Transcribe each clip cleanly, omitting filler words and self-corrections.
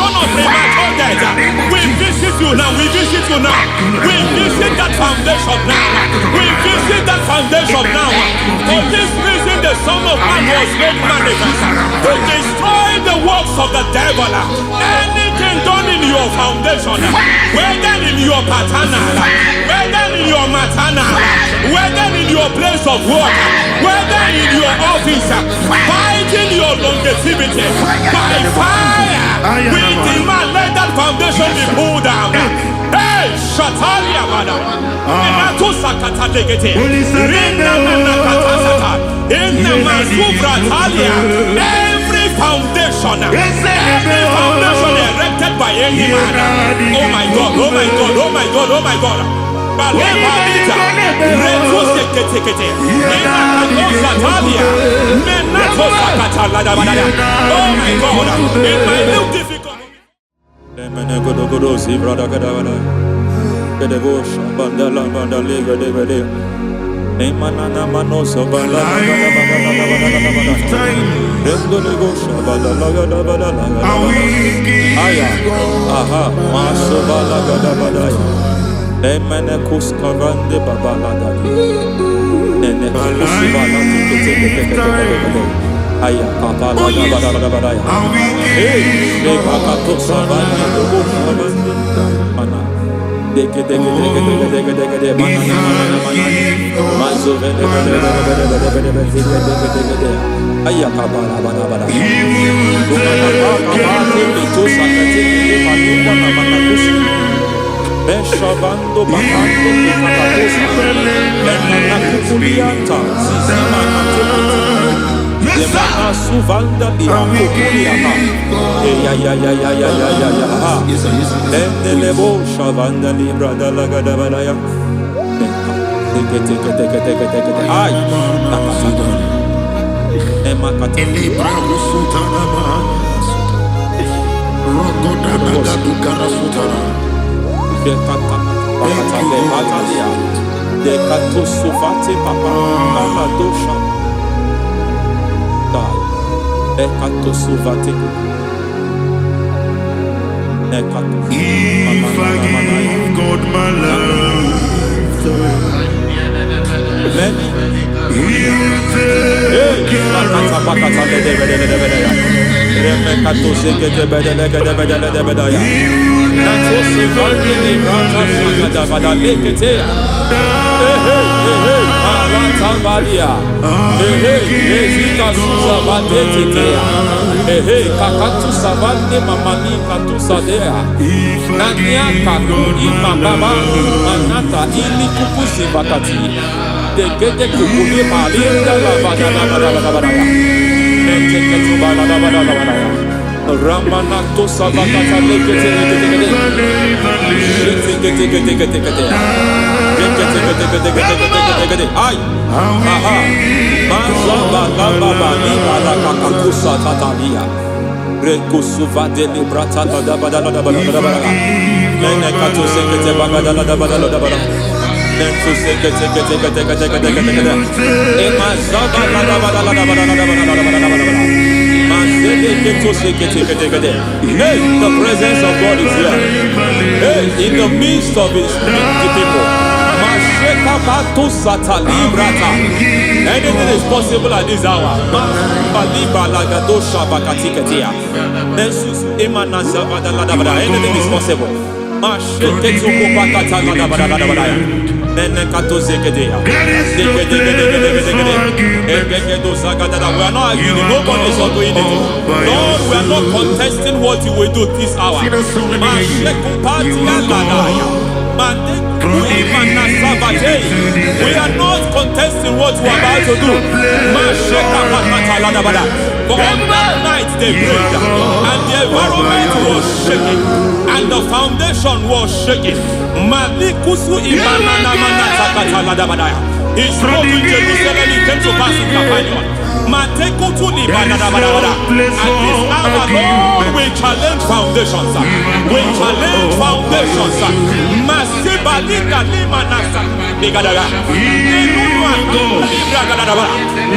foundation of premature death. We visit you now. We visit you now. We visit that foundation now. We visit that foundation now. For this reason, the Son of Man was made manifest to destroy the works of the devil. Anything done in your foundation, whether in your paternal, whether in your maternal, whether in your place of work, whether in your office, fighting your longevity by fire, we demand let that foundation be pulled down. Hey, Shatalia Mada, Inato Sakata Legate, Rina Nakatasata, in the Masubra Talia, every foundation erected by any man. Oh my God, oh my God, oh my God, oh my God. Oh my God, it might look difficult. Emene kuskavande babalada. Nene kusivala tike aya kapala badala. Hey, de pakato savane do savane. Mana. Deke mana. Mazo vede. Aya kapala badala. Beshavando bakando kakakosa Enana kukulianta Zizima nateketi Yemana suvanda liya kukuliata Ya Enelebo shavanda libra dalagada badaya Teke Ay Nakasata Emakata Elibra usutana bahas Rogoda nagadukara sutana de katusufati papa aladosha dai de katusufati if I give God my love many he'll take care Ramanato Savakata Legate. Ay, aha, Mazaba Laba Liba la Kakakusa Tatalia, Rekusuva de Librata da Badala, Menekato Sekete Bagadala da Badala, Nentu Sekete, Emazaba la Badala. Hey, the presence of God is here. Hey, in the midst of his people. Anything is possible at this hour. Anything is possible. We are not arguing, nobody is doing it. Lord, we are not contesting what you will do this hour. We are not contesting what you are about to do. For on that night they prayed, and the environment was shaking, and the foundation was shaking. He spoke in Jerusalem, he came to pass in Capernaum. And this hour, Lord, we challenge foundations. We challenge foundations.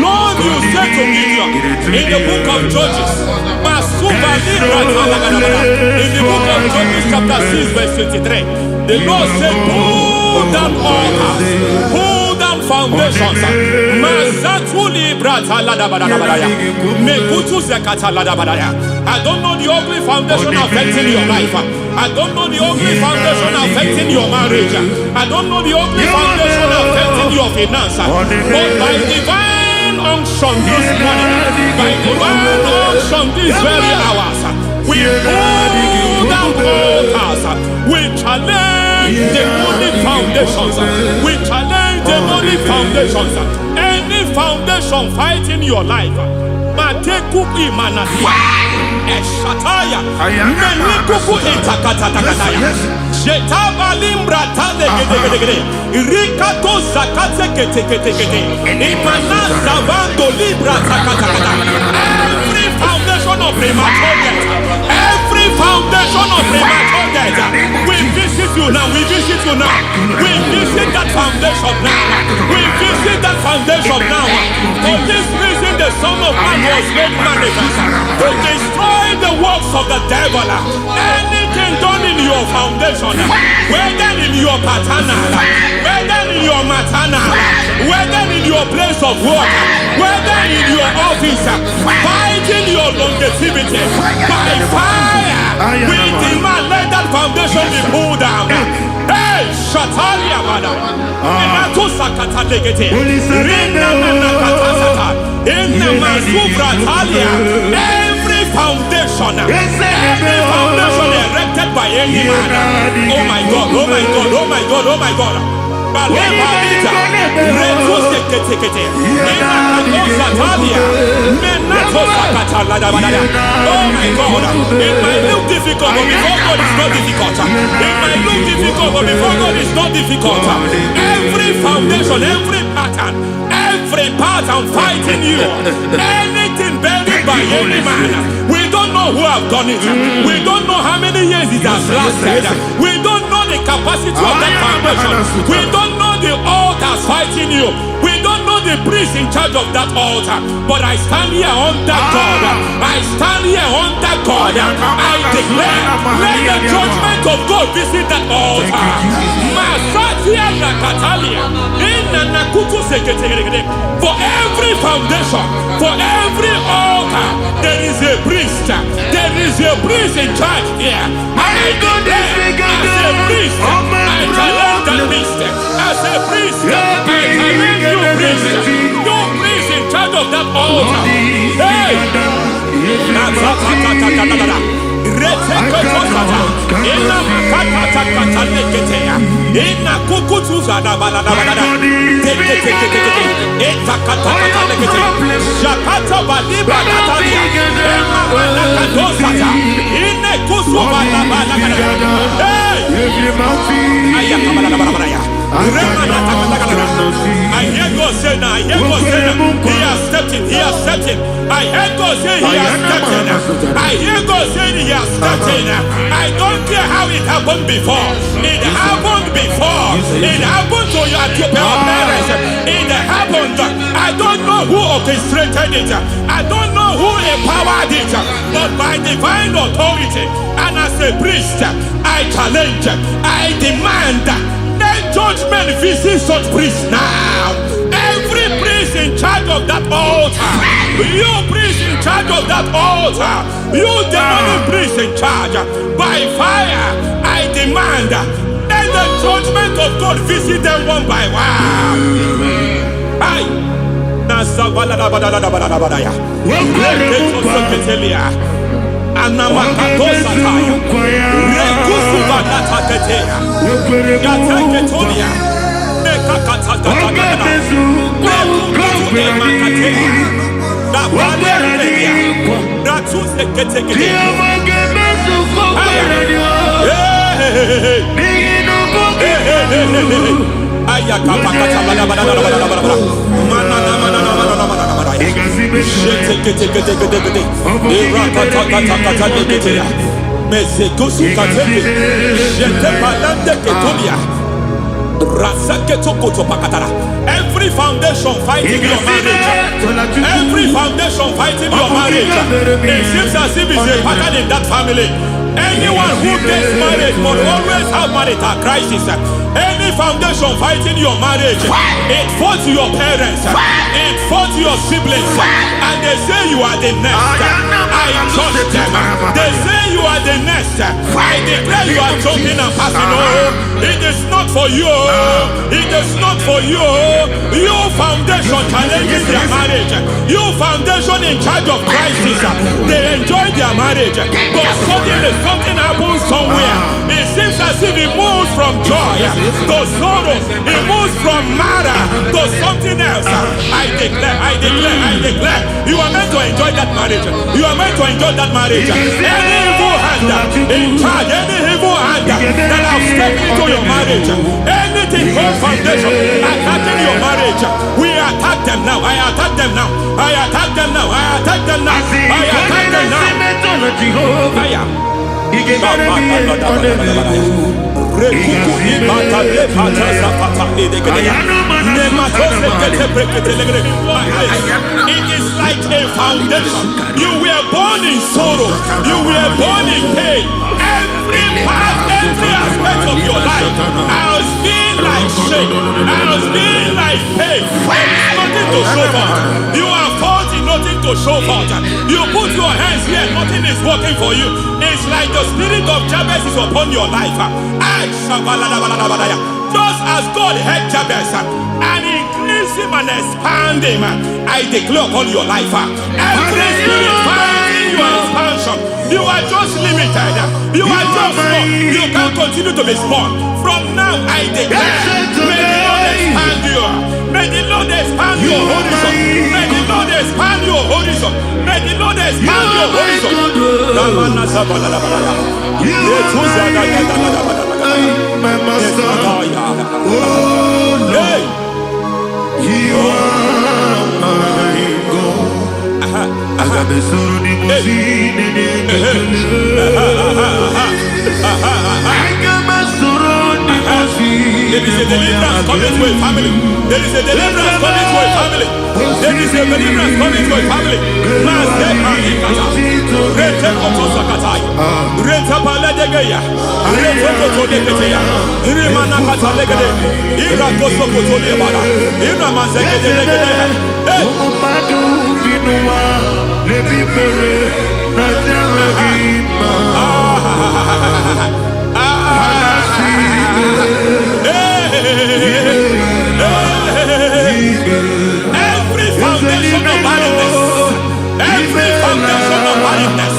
Lord, you said to Gideon in the book of Judges, chapter 6, verse 23. The Lord said, pull down altars, pull down foundations. Mazatuli brata ladabadabadaya. Mekutu zekata ladabadaya. I don't know the ugly foundation affecting your life. I don't know the ugly foundation affecting your marriage. I don't know the ugly foundation affecting your finance. But by divine unction this morning, by divine unction these very hours, we pull down altars. We challenge demonic foundations. We challenge demonic foundations. Any foundation fighting your life, Mateku imanadia, Eshataya, Menikuku itakatatakataya, Shetavalimbra tadegedegede, Rikato zakate ketekete, Imanaza vando libra takatakata. Every foundation of premature death, every foundation of premature death, we visit you now, we visit you now, we visit that foundation now, we visit that foundation now. For this reason the Son of Man was made manifest, to destroy the works of the devil. Anything done in your foundation, whether in your paternal, whether in your maternal, whether in your place of work, whether in your office, fighting your longevity by fire, we demand let that foundation be pulled down. Hey, Shatalia Bada, Enato Sakata Legete, Rina Manakatasata, Inna Masubra Talia, every foundation erected by any man. Oh my God, oh my God, oh my God, oh my God. Balita, Reto Sekete, Menato Sakata Ladabada. Oh my God, it might look difficult, but before God it's not difficult. It might look difficult, but before God it's not difficult. Every foundation, every pattern fighting you, anything buried by any man, we don't know who have done it. We don't know how many years it has lasted. We don't know the capacity of that foundation. We don't know the altars fighting you. We don't know the priest in charge of that altar. But I stand here under God. I stand here under God. I declare, let the judgment of God visit that altar. Masatia Nakatalia. For every foundation, for every altar, there is a priest. There is a priest in charge here. I declare, as a priest, I challenge that priest. As a priest, I challenge you priest. You priest in charge of that altar. Hey! I hear God say now, I hear God say now, he has stepped in, he has stepped in. I hear God say he has stepped in. I hear God say he has stepped in. I don't care how it happened before. It happened before. It happened to your parents. It happened. I don't know who orchestrated it. I don't know who empowered it. But by divine authority and as a priest, I challenge, I demand, let judgment visit such priests now. Every priest in charge of that altar, you priest in charge of that altar, you demonic priest in charge, by fire, I demand, let the judgment of God visit them one by one. Aye. Anamakatosataya, Rekusuvanataketea, Yataketonia, Nekakatakatakatakata, Nekukuemakatea, Nabalerelia, Ratuseketekete. Every foundation fighting your marriage, every foundation fighting your marriage, it seems as if it's a pattern in that family. Anyone who gets married must always have marital crisis. Any foundation fighting your marriage, it fought your parents, it fought your siblings, and they say you are the next. I judge them. They say you are the next. I declare you are jumping and passing. Oh, it is not for you. It is not for you. You foundation challenging their marriage. You foundation in charge of crisis. They enjoy their marriage, but suddenly something happens somewhere. It seems as if it moves from joy to sorrow. It moves from matter to something else. I declare, you are meant to enjoy that marriage. You are meant to enjoy that marriage. Any evil hand in charge, any evil hand that have stepped into your marriage, anything called foundation attacking your marriage, we attack them now. I attack them now. I attack them now. I attack them now. I attack them now. It is like a foundation. You were born in sorrow. You were born in pain. Every part, every aspect of your life has been like shame. Has been like pain. There is nothing to show for. You are faulty, nothing to show for. You put your hands here, nothing is working for you. It's like the spirit of Jabez is upon your life. Just as God had Jabez and increased him and expand him, I declare upon your life. Every spirit finding your expansion, you are just limited. You are just small. You can't continue to be small. From now, I declare, may the Lord expand you. May the Lord expand your horizon. May the Lord expand your horizon. May the Lord expand your horizon. My master, oh Lord, you are my God. Agabe soro ni mo si nene kekele. Agabe soro ni mo si. There is a deliverance coming to a family. There is a deliverance coming to a family. There is a deliverance coming to a family. Rete koto sakatai. Rete paladegeya. Rete koto deketeya. Rimana katalegede. Ira koso koto lebara. Ira manzegede legede. Umadu binua lebi pere na jaragima. Every foundation of barrenness, every foundation of barrenness,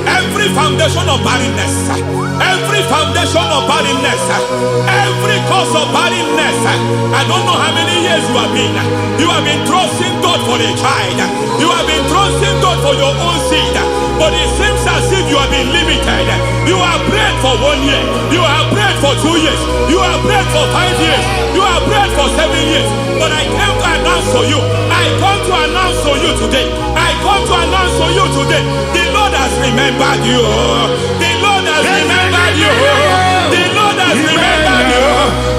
every foundation of barrenness, every foundation of barrenness, every cause of barrenness. I don't know how many years you have been trusting God for a child. You have been trusting God for your own seed, but it seems as if you have been limited. You have prayed for 1 year, you have prayed for 2 years, you have prayed for 5 years, you have prayed for 7 years. But I came to announce for you, I come to announce for you today, I come to announce for you today, the Lord has remembered you. The Lord has remembered you. The Lord has remembered you.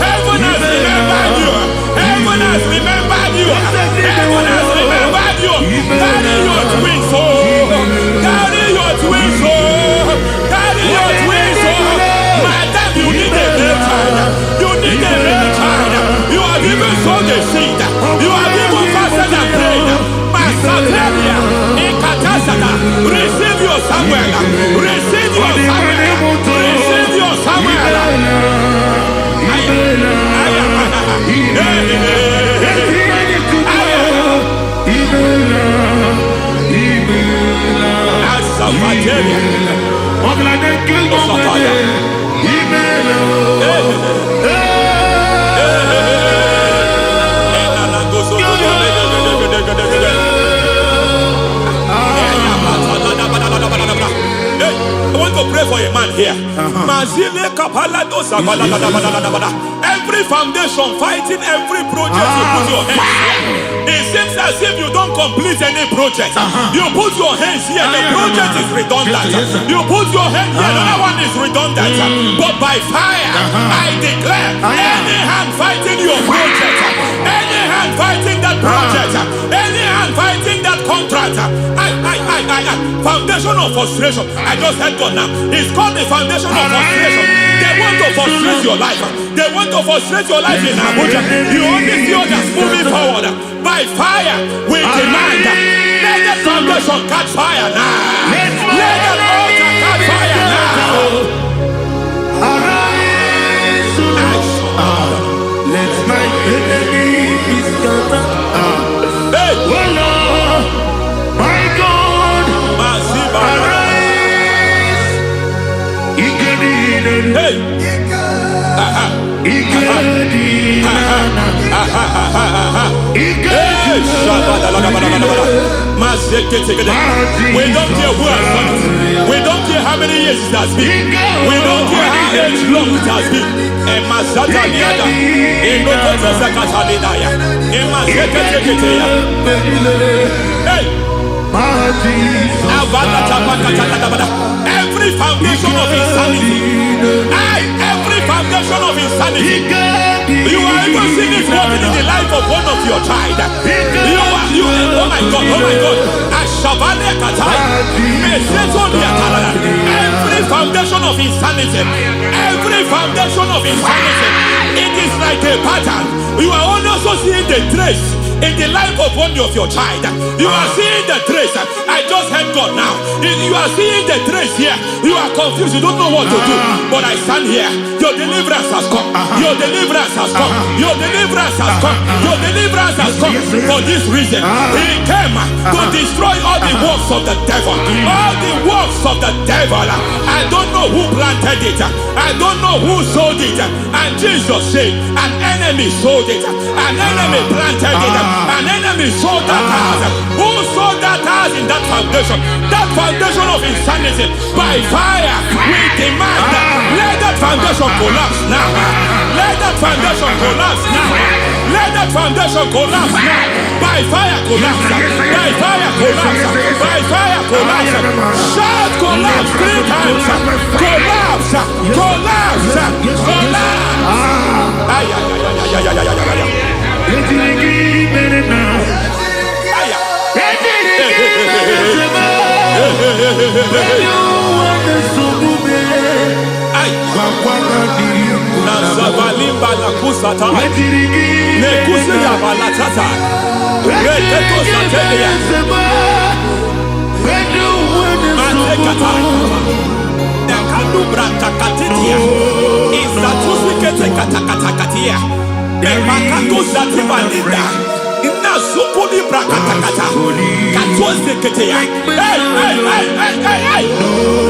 Heaven has remembered you. Heaven has remembered you. Heaven has remembered you. Carry your twins, oh. Carry your twins, oh. Carry your twins, oh. Madam, you need a real child. You need a real child. You have even sown the seed. You have even fasted and prayed. Masateria, Ekatasata, receive your Samuel. Receive your Samuel. Receive your Samuel. I want to pray for a man here. Mazile Every foundation fighting every project you put your hands here. It seems as if you don't complete any project. You put your hands here, the project is redundant. You put your hand here, another one is redundant. But by fire, I declare, any hand fighting your project, any hand fighting that project, any hand fighting that contract, foundation of frustration. I just heard God now. It's called the foundation of frustration. They want to frustrate your life. They want to frustrate your life in Abuja. You only see others moving forward. By fire, we demand. Let the foundation catch fire now. Let the altar catch fire now. Arise, let my enemy be scattered. Hey, Oh Lord, my God, arise. hey, we don't care who has done it. We don't care how many years it has been. We don't care how age long it has been. Every foundation of insanity, every foundation of insanity, you are even seeing it working in the life of one of your child. Oh my God, every foundation of insanity, it is like a pattern. You are also seeing the trace in the life of one of your child. You are seeing the trace. I just heard God now. You are seeing the trace here. You are confused. You don't know what to do. But I stand here. Your deliverance has come. Your deliverance has come. Your deliverance has come. Your deliverance has come. For this reason, He came to destroy all the works of the devil. All the works of the devil. I don't know who planted it. I don't know who sold it. And Jesus said, an enemy sold it. An enemy planted it. An enemy sold that house. Who sold that house in that foundation? That foundation of insanity. By fire, we demand, let that foundation collapse now. Let that foundation collapse now. Let that foundation collapse now. By fire, collapse. By fire, collapse. By fire, collapse. Shout collapse 3 times. Collapse. Collapse. Collapse.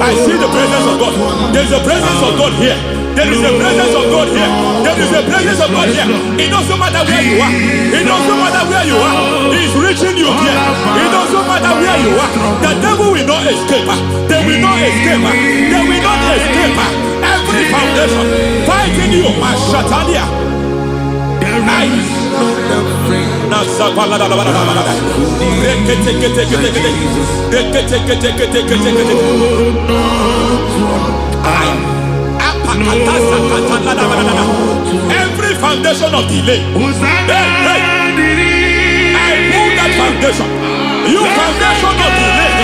I see the presence of God. There's a presence of God here. There is a presence of God here. There is a presence of God here. It doesn't matter where you are. It doesn't matter where you are. He's reaching you here. It doesn't matter where you are. The devil will not escape. They will not escape. They will not escape. Every foundation fighting you, Mashatalia. Every foundation of delay, I pull that foundation. You foundation of delay,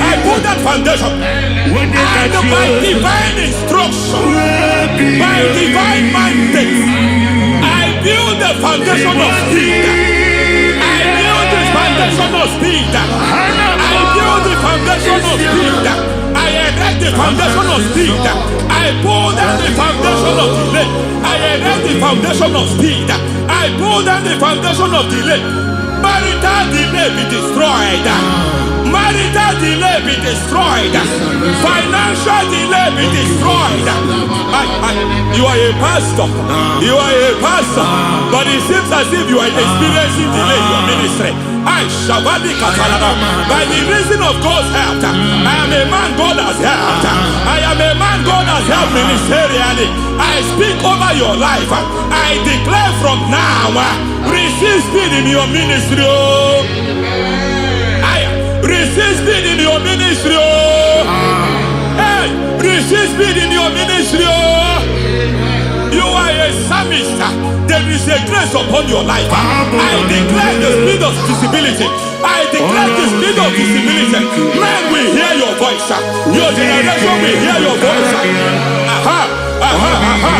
I pull that foundation. And by divine instruction, by divine mandate, I build the foundation of speed. I build the foundation of speed. I build the foundation of speed. I erect the foundation of speed. I pull down the foundation of delay. I erect the foundation of speed. I pull down the foundation of delay. Marital delay be destroyed. Marital delay be destroyed. Financial delay be destroyed. You are a pastor. You are a pastor. But it seems as if you are experiencing delay in your ministry. By the reason of God's help, I am a man God has helped. I am a man God has helped ministerially. I speak over your life. I declare from now, receive speed in your ministry. Receive speed in your ministry. Hey, receive speed in your ministry. You are a psalmist. There is a grace upon your life. I declare the spirit of visibility. I declare the spirit of visibility. Men will hear your voice. Your generation will hear your voice. Aha, aha, aha.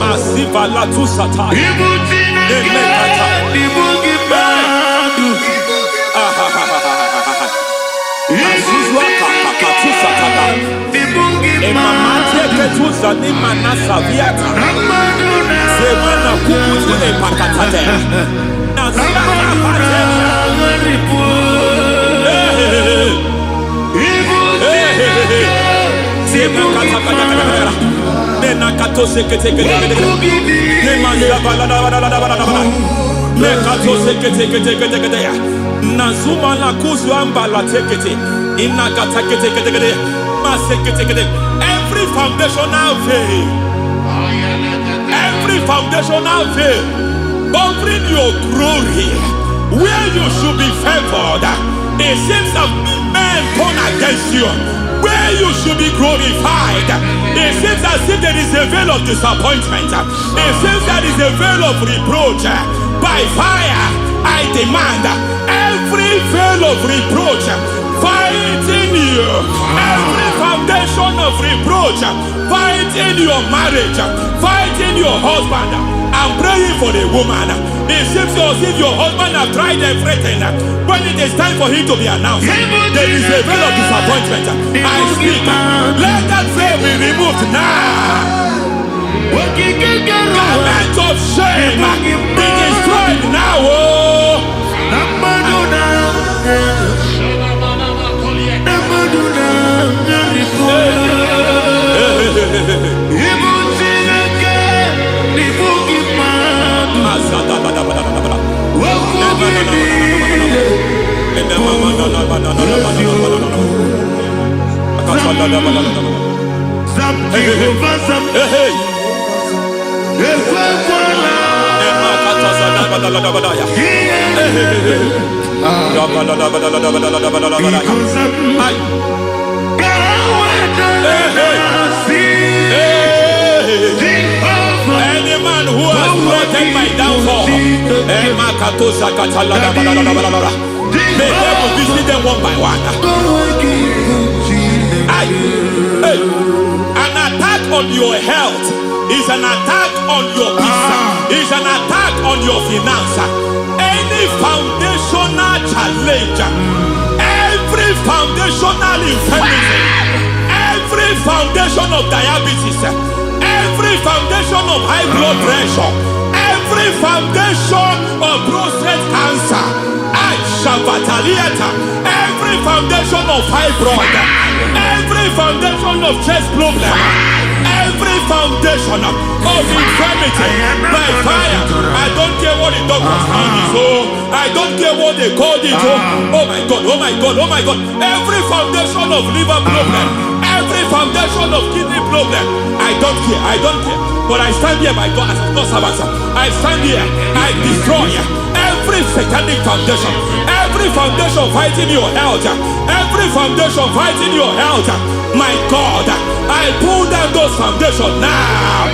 Asiva la tu sata. Nazuma la kuzu ambala tekete inagata kete masekete. Every foundational veil, every foundational veil covering your glory, where you should be favored, it seems that men turn against you. Where you should be glorified, it seems as if there is a veil of disappointment. It seems there is a veil of reproach. By fire, I demand every veil of reproach fighting you, every foundation of reproach fighting your marriage, fighting your husband. I'm praying for the woman. It seems as if your husband has tried everything. When it is time for him to be announced, there is a veil of disappointment. I speak. Let that veil be removed now. Garment of shame be destroyed now. Any man who has plotted my downfall, may devil visit them one by one. An attack on your health is an attack on your peace, is an attack on your finance. Any foundational challenge, every foundational infirmity, every foundation of diabetes, every foundation of high blood pressure, every foundation of prostate cancer, every foundation of fibroid, every foundation of chest problem, every foundation of infirmity, by fire. I don't care what the doctors call it, so I don't care what they called it. Oh my God, oh my God, oh my God. Every foundation of liver problem, every foundation of kidney problem, I don't care, I don't care. But I stand here, my God, as a servant. I stand here, I destroy every satanic foundation, every foundation fighting your health, every foundation fighting your health. My God, I pull down those foundations now.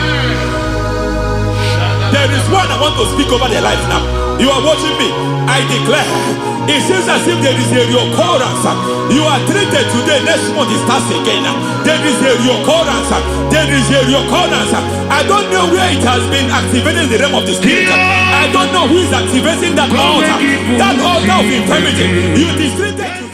There is one I want to speak over their life now. You are watching me. I declare, it seems as if there is a reoccurrence. You are treated today, next month it starts again. There is a reoccurrence. There is a reoccurrence. I don't know where it has been activated in the realm of the spirit. I don't know who is activating that altar of infirmity. You is treated.